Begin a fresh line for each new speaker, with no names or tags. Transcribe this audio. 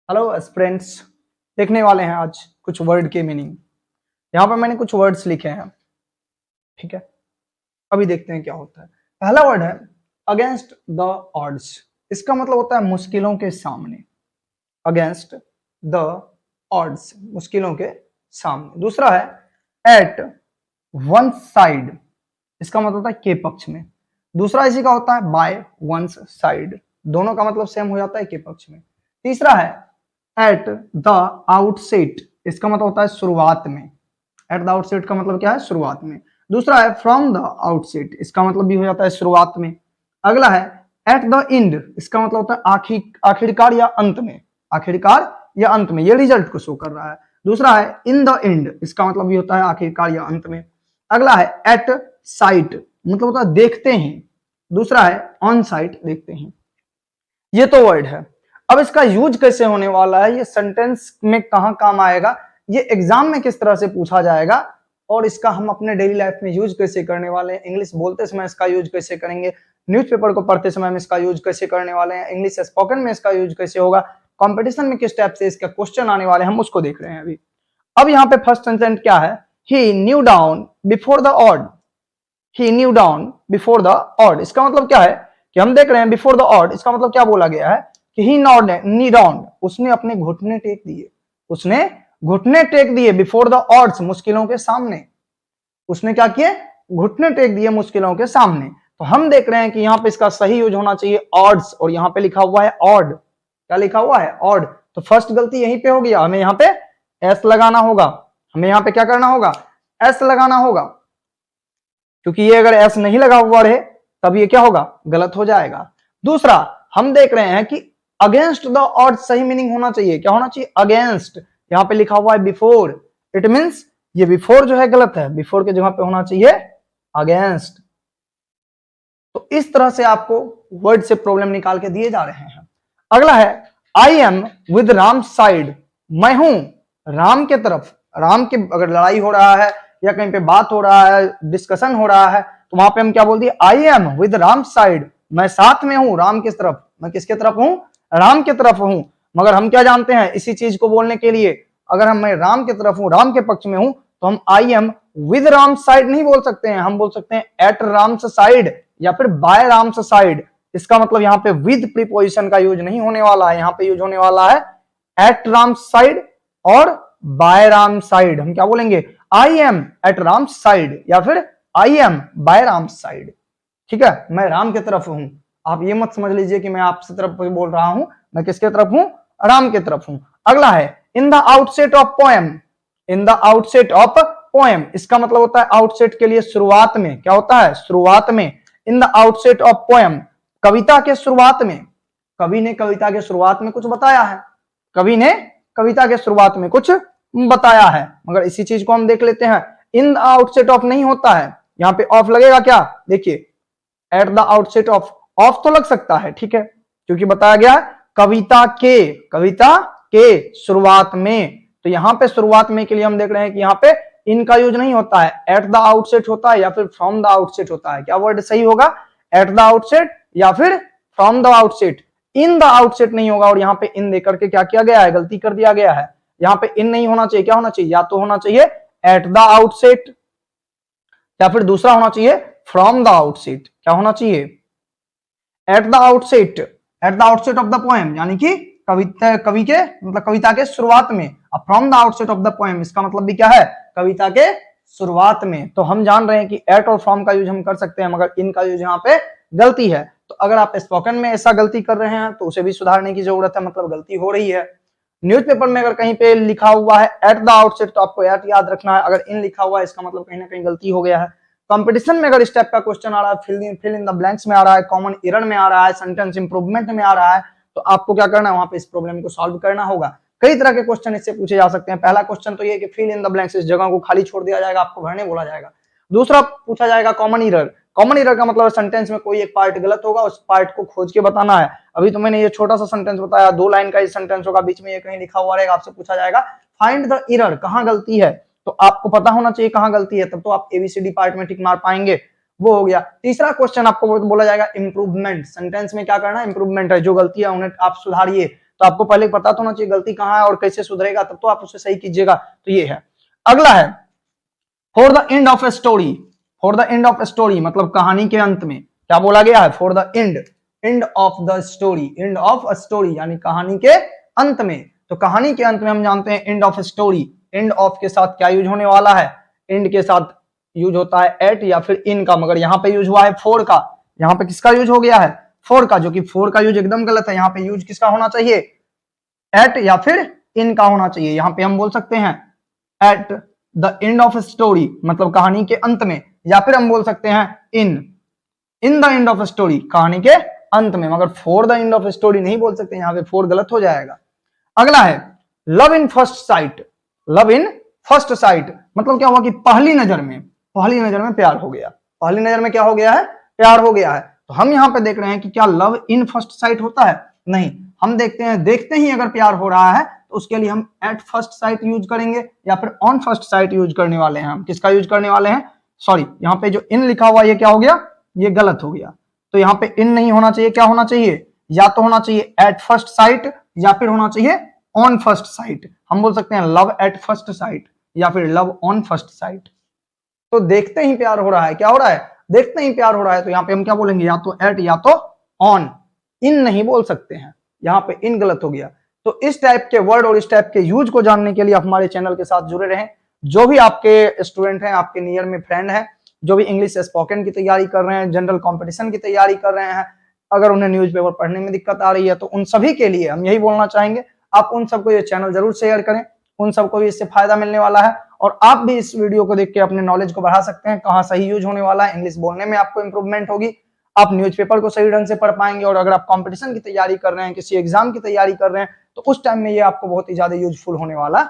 Hello students, देखने वाले हैं आज कुछ वर्ड के मीनिंग। यहाँ पर मैंने कुछ वर्ड्स लिखे हैं, ठीक है। अभी देखते हैं क्या होता है। पहला वर्ड है अगेंस्ट द ऑड्स। इसका मतलब होता है मुश्किलों के सामने। अगेंस्ट द ऑड्स, मुश्किलों के सामने। दूसरा है एट वन साइड। इसका मतलब होता है के पक्ष में। दूसरा इसी का होता है बाय वंस साइड। दोनों का मतलब सेम हो जाता है के पक्ष में। तीसरा है एट द आउटसेट। इसका मतलब होता है शुरुआत में। एट द आउटसेट का मतलब क्या है? शुरुआत में। दूसरा है फ्रॉम द आउटसेट। इसका मतलब भी हो जाता है शुरुआत में। अगला है एट द एंड। इसका मतलब होता है आखिरकार या अंत में। आखिरकार या अंत में, ये रिजल्ट को शो कर रहा है। दूसरा है इन द एंड। इसका मतलब भी होता है आखिरकार या अंत में। अगला है एट साइट, मतलब होता है देखते हैं। दूसरा है ऑन साइट, देखते हैं। ये तो वर्ड है। अब इसका यूज कैसे होने वाला है, ये सेंटेंस में कहां काम आएगा, ये एग्जाम में किस तरह से पूछा जाएगा, और इसका हम अपने डेली लाइफ में यूज कैसे करने वाले हैं, इंग्लिश बोलते समय इसका यूज कैसे करेंगे, न्यूज़पेपर को पढ़ते समय में इसका यूज कैसे करने वाले हैं, इंग्लिश स्पोकन में इसका यूज कैसे होगा, कंपटीशन में किस टाइप से इसका क्वेश्चन आने वाले हैं, हम उसको देख रहे हैं अभी। अब यहाँ पे फर्स्ट सेंटेंस क्या है? He knew down before the odd. He knew down before the odd, इसका मतलब क्या है कि हम देख रहे हैं बिफोर द ऑड। इसका मतलब क्या बोला गया है कि ही नी डाउन, उसने अपने घुटने टेक दिए। उसने घुटने टेक दिए बिफोर द ऑड्स, मुश्किलों के सामने। उसने क्या किए? घुटने टेक दिए मुश्किलों के सामने। तो हम देख रहे हैं कि यहाँ पे इसका सही यूज होना चाहिए ऑड्स, और यहाँ पे लिखा हुआ है ऑड। क्या लिखा हुआ है? ऑड। तो फर्स्ट गलती यहीं पे होगी, हमें यहाँ पे एस लगाना होगा। हमें यहाँ पे क्या करना होगा? एस लगाना होगा, क्योंकि ये अगर एस नहीं लगा हुआ रहे तब ये क्या होगा? गलत हो जाएगा। दूसरा हम देख रहे हैं कि अगेंस्ट द ऑड सही मीनिंग होना चाहिए। क्या होना चाहिए? अगेंस्ट। यहाँ पे लिखा हुआ है बिफोर, इट मींस ये बिफोर जो है गलत है, बिफोर के जगह पे होना चाहिए अगेंस्ट। तो इस तरह से आपको वर्ड से प्रॉब्लम निकाल के दिए जा रहे हैं। अगला है I am with Ram side. मैं हूं राम के तरफ। राम के अगर लड़ाई हो रहा है या कहीं पे बात हो रहा है, डिस्कशन हो रहा है, तो वहां पे हम क्या बोल दिए? I am with Ram side, मैं साथ में हूं राम की तरफ। मैं किसके तरफ हूं? राम की तरफ हूं। मगर हम क्या जानते हैं इसी चीज को बोलने के लिए, अगर हम मैं राम की तरफ हूं, राम के पक्ष में हूं, तो हम I am with Ram side नहीं बोल सकते हैं, हम बोल सकते हैं एट राम्स साइड या फिर बाय राम्स साइड। इसका मतलब यहाँ पे विद प्रीपोजिशन का यूज नहीं होने वाला है, यहाँ पे यूज होने वाला है एट राम्स साइड और बाय राम साइड। हम क्या बोलेंगे? I am at Ram side या फिर I am by Ram side. ठीक है, मैं राम की तरफ हूं। आप ये मत समझ लीजिए कि मैं आपसे तरफ बोल रहा हूं, मैं किसके तरफ हूं? राम की तरफ हूं। अगला है इन the outset of poem. In the outset of poem, इसका मतलब होता है आउटसेट के लिए शुरुआत में। क्या होता है? शुरुआत में। In the outset of poem, कविता के शुरुआत में। कवि ने कविता के शुरुआत में कुछ बताया है। कवि ने कविता के शुरुआत में कुछ बताया है, मगर इसी चीज को हम देख लेते हैं। इन द आउटसेट ऑफ नहीं होता है, यहाँ पे ऑफ लगेगा क्या? देखिए at the outset of, of तो लग सकता है, ठीक है, क्योंकि बताया गया कविता के शुरुआत में। तो यहाँ पे शुरुआत में के लिए हम देख रहे हैं कि यहाँ पे इन का यूज नहीं होता है, एट द आउटसेट होता है या फिर फ्रॉम द आउटसेट होता है। क्या वर्ड सही होगा? एट द आउटसेट या फिर from the outset. In the outset नहीं होगा, और यहाँ पे इन देकर के क्या किया गया है? गलती कर दिया गया है। यहाँ पे इन नहीं होना चाहिए, क्या होना चाहिए? या तो होना चाहिए एट द आउटसेट या फिर दूसरा होना चाहिए फ्रॉम द आउटसेट। क्या होना चाहिए? At the outset, at the outset of the poem, यानी कि कवि के मतलब कविता के शुरुआत में। अब from the outset of the poem, इसका मतलब भी क्या है? कविता के शुरुआत में। तो हम जान रहे हैं कि एट और फ्रॉम का यूज हम कर सकते हैं, मगर इन का यूज यहाँ पे गलती है। तो अगर आप स्पोकन में ऐसा गलती कर रहे हैं तो उसे भी सुधारने की जरूरत है, मतलब गलती हो रही है। न्यूज़पेपर में अगर कहीं पे लिखा हुआ है एट द आउटसेट, तो आपको एट याद रखना है। अगर इन लिखा हुआ है, इसका मतलब कहीं ना कहीं गलती हो गया है। कंपटीशन में अगर इस टाइप का क्वेश्चन आ रहा है, फिल इन द ब्लैंक्स में आ रहा है, कॉमन एरर में आ रहा है, सेंटेंस इंप्रूवमेंट में आ रहा है, तो आपको क्या करना है? वहां पे इस प्रॉब्लम को सॉल्व करना होगा। कई तरह के क्वेश्चन इससे पूछे जा सकते हैं। पहला क्वेश्चन तो ये कि फिल इन द ब्लैंक्स, इस जगह को खाली छोड़ दिया जाएगा, आपको भरने बोला जाएगा। दूसरा पूछा जाएगा कॉमन एरर। कॉमन एरर का मतलब सेंटेंस में कोई एक पार्ट गलत होगा, उस पार्ट को खोज के बताना है। अभी तो मैंने ये छोटा सा सेंटेंस बताया, 2 लाइन का ये सेंटेंस होगा, बीच में ये कहीं लिखा हुआ रहेगा, आपसे पूछा जाएगा फाइंड द एरर, कहां गलती है। तो आपको पता होना चाहिए कहां गलती है, तब तो आप एबीसीडी पार्ट में टिक मार पाएंगे। वो हो गया। तीसरा क्वेश्चन आपको बोला जाएगा इंप्रूवमेंट। सेंटेंस में क्या करना है? इंप्रूवमेंट है, जो गलती है उन्हें आप सुधारिए। तो आपको पहले पता तो होना चाहिए गलती कहाँ है और कैसे सुधरेगा, तब तो आप उसे सही कीजिएगा। तो ये है। अगला है for the end of a story. For the end of a story मतलब कहानी के अंत में क्या बोला गया है? For the end of the story, end of a story यानी कहानी के अंत में। तो कहानी के अंत में हम जानते हैं end of story, end of के साथ क्या यूज होने वाला है? एंड के साथ यूज होता है एट या फिर इन का, मगर यहाँ पे यूज हुआ है फॉर का। यहाँ पे किसका यूज हो गया है? फॉर का, जो कि फॉर का यूज एकदम गलत है। यहाँ पे यूज किसका होना चाहिए? एट या फिर इन का होना चाहिए। यहाँ पे हम बोल सकते हैं at the end of story मतलब कहानी के अंत में, या फिर हम बोल सकते हैं in the end of story कहानी के अंत में, मगर for the end of story नहीं बोल सकते, यहाँ पे फॉर गलत हो जाएगा। अगला है love in first sight. Love in first sight मतलब क्या हुआ कि पहली नजर में प्यार हो गया। पहली नजर में क्या हो गया है? प्यार हो गया है। तो हम यहाँ पे देख रहे हैं कि क्या लव इन फर्स्ट साइट होता है? नहीं। हम देखते ही अगर प्यार हो रहा है तो उसके लिए हम एट फर्स्ट साइट यूज करेंगे या फिर ऑन फर्स्ट साइट यूज करने वाले हैं। हम किसका यूज करने वाले हैं? सॉरी, यहाँ पे जो इन लिखा हुआ ये क्या हो गया? ये गलत हो गया। तो यहाँ पे इन नहीं होना चाहिए, क्या होना चाहिए? या तो होना चाहिए एट फर्स्ट साइट या फिर होना चाहिए ऑन फर्स्ट साइट। हम बोल सकते हैं लव एट फर्स्ट साइट या फिर लव ऑन फर्स्ट साइट। तो देखते ही प्यार हो रहा है, क्या हो रहा है? देखते ही प्यार हो रहा है। तो यहाँ पे हम क्या बोलेंगे? या तो एट या तो ऑन। इन नहीं बोल सकते हैं, यहाँ पे इन गलत हो गया। तो इस टाइप के वर्ड और इस टाइप के यूज को जानने के लिए आप हमारे चैनल के साथ जुड़े रहें। जो भी आपके स्टूडेंट हैं, आपके नियर में फ्रेंड है, जो भी इंग्लिश स्पोकन की तैयारी कर रहे हैं, जनरल कंपटीशन की तैयारी कर रहे हैं, अगर उन्हें न्यूज़पेपर पढ़ने में दिक्कत आ रही है तो उन सभी के लिए हम यही बोलना चाहेंगे, आप उन सबको ये चैनल जरूर शेयर करें, उन सबको भी इससे फायदा मिलने वाला है। और आप भी इस वीडियो को देख के अपने नॉलेज को बढ़ा सकते हैं, कहाँ सही यूज होने वाला है, इंग्लिश बोलने में आपको इंप्रूवमेंट होगी, आप न्यूज़पेपर को सही ढंग से पढ़ पाएंगे। और अगर आप कंपटीशन की तैयारी कर रहे हैं, किसी एग्जाम की तैयारी कर रहे हैं, तो उस टाइम में ये आपको बहुत ही ज्यादा यूजफुल होने वाला